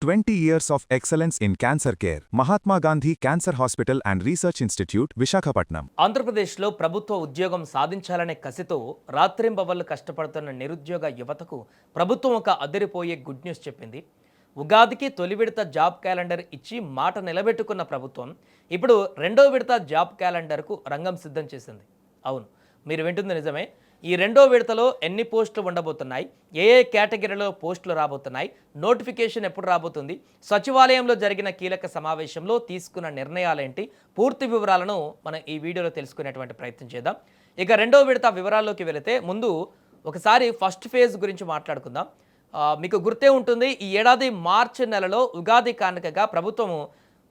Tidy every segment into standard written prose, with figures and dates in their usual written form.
20 years of excellence in cancer care. Mahatma Gandhi Cancer Hospital and Research Institute, Visakhapatnam. ఆంధ్రప్రదేశ్లో ప్రభుత్వ ఉద్యోగం సాధించాలనే కసితో రాత్రింబవళ్లు కష్టపడుతున్న నిరుద్యోగ యువతకు ప్రభుత్వం ఒక అదిరిపోయే గుడ్ న్యూస్ చెప్పింది. ఉగాదికి తొలి విడత జాబ్ క్యాలెండర్ ఇచ్చి మాట నిలబెట్టుకున్న ప్రభుత్వం ఇప్పుడు రెండో విడత జాబ్ క్యాలెండర్కు రంగం సిద్ధం చేసింది. అవును, మీరు వింటుంది నిజమే. ఈ రెండో విడతలో ఎన్ని పోస్టులు ఉండబోతున్నాయి, ఏ కేటగిరీలో పోస్టులు రాబోతున్నాయి, నోటిఫికేషన్ ఎప్పుడు రాబోతుంది, సచివాలయంలో జరిగిన కీలక సమావేశంలో తీసుకున్న నిర్ణయాలేంటి, పూర్తి వివరాలను మనం ఈ వీడియోలో తెలుసుకునేటువంటి ప్రయత్నం చేద్దాం. ఇక రెండో విడత వివరాల్లోకి వెళితే ముందు ఒకసారి ఫస్ట్ ఫేజ్ గురించి మాట్లాడుకుందాం. మీకు గుర్తే ఉంటుంది, ఈ ఏడాది మార్చి నెలలో ఉగాది కానుకగా ప్రభుత్వము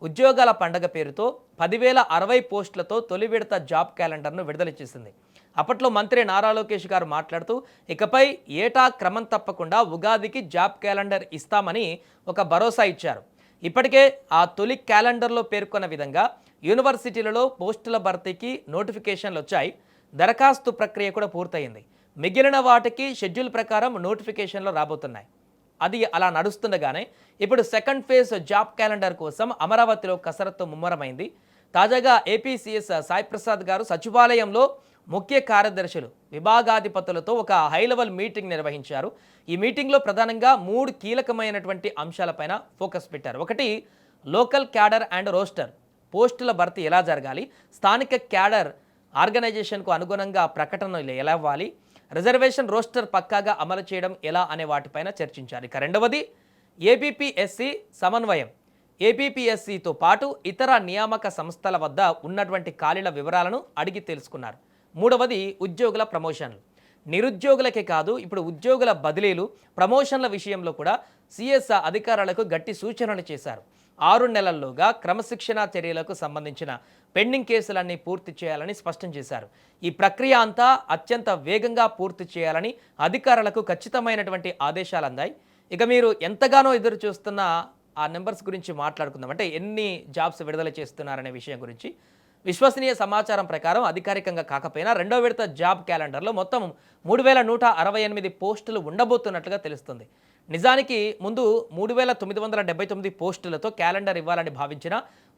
ఉద్యోగాల పండగ పేరుతో 10,060 పోస్టులతో తొలి విడత జాబ్ క్యాలెండర్ను విడుదల చేసింది. అప్పట్లో మంత్రి నారా లోకేష్ గారు మాట్లాడుతూ ఇకపై ఏటా క్రమం తప్పకుండా ఉగాదికి జాబ్ క్యాలెండర్ ఇస్తామని ఒక భరోసా ఇచ్చారు. ఇప్పటికే ఆ తొలి క్యాలెండర్లో పేర్కొన్న విధంగా యూనివర్సిటీలలో పోస్టుల భర్తీకి నోటిఫికేషన్లు వచ్చాయి. దరఖాస్తు ప్రక్రియ కూడా పూర్తయింది. మిగిలిన వాటికి షెడ్యూల్ ప్రకారం నోటిఫికేషన్లు రాబోతున్నాయి. అది అలా నడుస్తుండగానే ఇప్పుడు సెకండ్ ఫేజ్ జాబ్ క్యాలెండర్ కోసం అమరావతిలో కసరత్తు ముమ్మరమైంది. తాజాగా ఏపీ సీఎస్ సాయి ప్రసాద్ గారు సచివాలయంలో ముఖ్య కార్యదర్శులు, విభాగాధిపతులతో ఒక హై లెవెల్ మీటింగ్ నిర్వహించారు. ఈ మీటింగ్లో ప్రధానంగా 3 కీలకమైనటువంటి అంశాలపైన ఫోకస్ పెట్టారు. ఒకటి, లోకల్ క్యాడర్ అండ్ రోస్టర్, పోస్టుల భర్తీ ఎలా జరగాలి, స్థానిక క్యాడర్ ఆర్గనైజేషన్కు అనుగుణంగా ప్రకటనలు ఎలా ఇవ్వాలి, రిజర్వేషన్ రోస్టర్ పక్కాగా అమలు చేయడం ఎలా అనే వాటిపైన చర్చించారు. ఇక రెండవది, ఏబీపీఎస్సీ సమన్వయం, ఏబీపీఎస్సీతో పాటు ఇతర నియామక సంస్థల వద్ద ఉన్నటువంటి ఖాళీల వివరాలను అడిగి తెలుసుకున్నారు. మూడవది, ఉద్యోగుల ప్రమోషన్లు. నిరుద్యోగులకే కాదు, ఇప్పుడు ఉద్యోగుల బదిలీలు, ప్రమోషన్ల విషయంలో కూడా సీఎస్ అధికారులకు గట్టి సూచనలు చేశారు. 6 నెలల్లోగా క్రమశిక్షణా చర్యలకు సంబంధించిన పెండింగ్ కేసులన్నీ పూర్తి చేయాలని స్పష్టం చేశారు. ఈ ప్రక్రియ అంతా అత్యంత వేగంగా పూర్తి చేయాలని అధికారులకు ఖచ్చితమైనటువంటి ఆదేశాలు అందాయి. ఇక మీరు ఎంతగానో ఎదురు చూస్తున్న ఆ నెంబర్స్ గురించి మాట్లాడుకుందాం. అంటే ఎన్ని జాబ్స్ విడుదల చేస్తున్నారనే విషయం గురించి. విశ్వసనీయ సమాచారం ప్రకారం అధికారికంగా కాకపోయినా రెండో విడత జాబ్ క్యాలెండర్లో మొత్తం 3,168 పోస్టులు ఉండబోతున్నట్లుగా తెలుస్తుంది. నిజానికి ముందు 3,979 పోస్టులతో క్యాలెండర్ ఇవ్వాలని భావించిన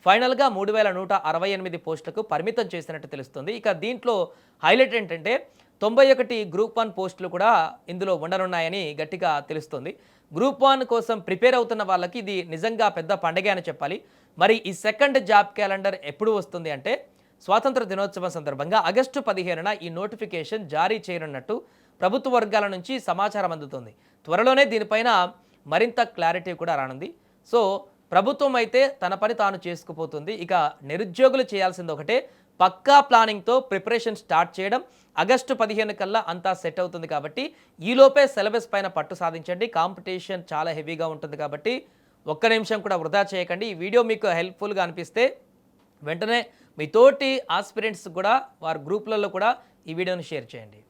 ఫైనల్గా 3,168 పోస్టులకు పరిమితం చేసినట్టు తెలుస్తుంది. ఇక దీంట్లో హైలైట్ ఏంటంటే 91 గ్రూప్ 1 పోస్టులు కూడా ఇందులో ఉండనున్నాయని గట్టిగా తెలుస్తుంది. గ్రూప్ 1 కోసం ప్రిపేర్ అవుతున్న వాళ్ళకి ఇది నిజంగా పెద్ద పండగే అని చెప్పాలి. మరి ఈ సెకండ్ జాబ్ క్యాలెండర్ ఎప్పుడు వస్తుంది అంటే స్వాతంత్ర దినోత్సవం సందర్భంగా ఆగస్టు 15న ఈ నోటిఫికేషన్ జారీ చేయనున్నట్టు ప్రభుత్వ వర్గాల నుంచి సమాచారం అందుతుంది. త్వరలోనే దీనిపైన మరింత క్లారిటీ కూడా రానుంది. సో ప్రభుత్వం అయితే తన పని తాను చేసుకుపోతుంది. ఇక నిరుద్యోగులు చేయాల్సింది ఒకటే, పక్కా ప్లానింగ్తో ప్రిపరేషన్ స్టార్ట్ చేయడం. ఆగస్టు 15 కల్లా అంతా సెట్ అవుతుంది కాబట్టి ఈలోపే సిలబస్ పైన పట్టు సాధించండి. కాంపిటీషన్ చాలా హెవీగా ఉంటుంది కాబట్టి ఒక్క నిమిషం కూడా వృధా చేయకండి. ఈ వీడియో మీకు హెల్ప్ఫుల్గా అనిపిస్తే వెంటనే మీ తోటి ఆస్పిరెంట్స్ కూడా వారి గ్రూప్లలో కూడా ఈ వీడియోని షేర్ చేయండి.